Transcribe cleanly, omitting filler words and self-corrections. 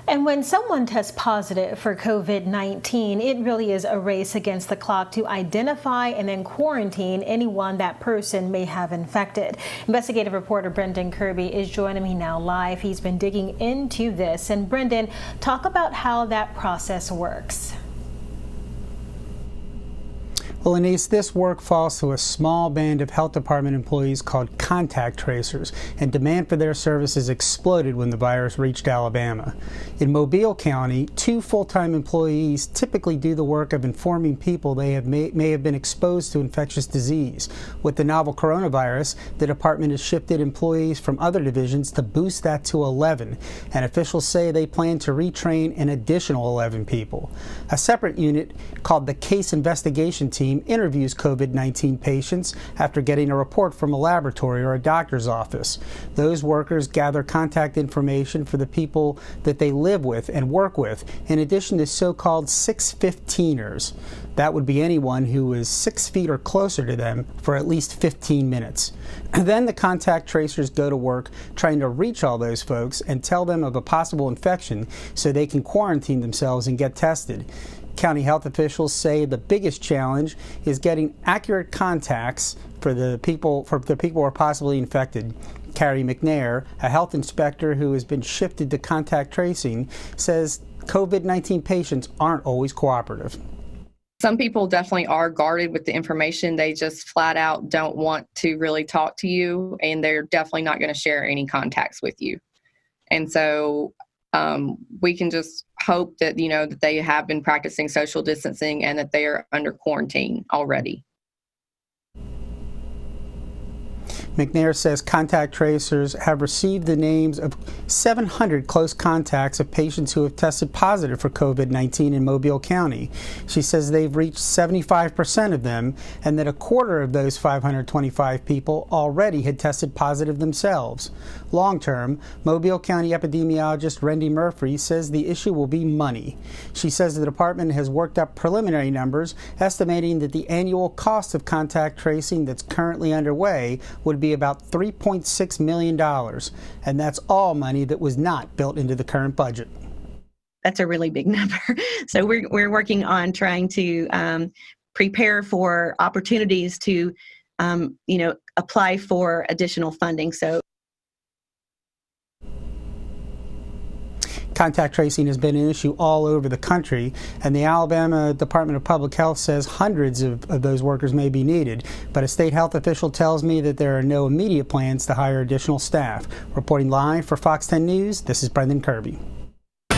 And when someone tests positive for COVID-19, it really is a race against the clock to identify and then quarantine anyone that person may have infected. Investigative reporter Brendan Kirby is joining me now live. He's been digging into this. And Brendan, talk about how that process works. Well, Anise, this work falls to a small band of health department employees called contact tracers, and demand for their services exploded when the virus reached Alabama. In Mobile County, 2 full-time employees typically do the work of informing people they may have been exposed to infectious disease. With the novel coronavirus, the department has shifted employees from other divisions to boost that to 11, and officials say they plan to retrain an additional 11 people. A separate unit called the Case Investigation Team interviews COVID-19 patients after getting a report from a laboratory or a doctor's office. Those workers gather contact information for the people that they live with and work with, in addition to so-called 615ers. That would be anyone who is 6 feet or closer to them for at least 15 minutes. Then the contact tracers go to work trying to reach all those folks and tell them of a possible infection so they can quarantine themselves and get tested. County health officials say the biggest challenge is getting accurate contacts for the people who are possibly infected. Carrie McNair, a health inspector who has been shifted to contact tracing, says COVID-19 patients aren't always cooperative. Some people definitely are guarded with the information. They just flat out don't want to really talk to you, and they're definitely not going to share any contacts with you. And so we can just hope that, that they have been practicing social distancing and that they are under quarantine already. McNair says contact tracers have received the names of 700 close contacts of patients who have tested positive for COVID-19 in Mobile County. She says they've reached 75% of them, and that a quarter of those 525 people already had tested positive themselves. Long-term, Mobile County epidemiologist Rendy Murphy says the issue will be money. She says the department has worked up preliminary numbers, estimating that the annual cost of contact tracing that's currently underway would be about $3.6 million, and that's all money that was not built into the current budget. That's a really big number. So we're working on trying to prepare for opportunities to, apply for additional funding. So contact tracing has been an issue all over the country, and the Alabama Department of Public Health says hundreds of those workers may be needed, but a state health official tells me that there are no immediate plans to hire additional staff. Reporting live for Fox 10 News, this is Brendan Kirby.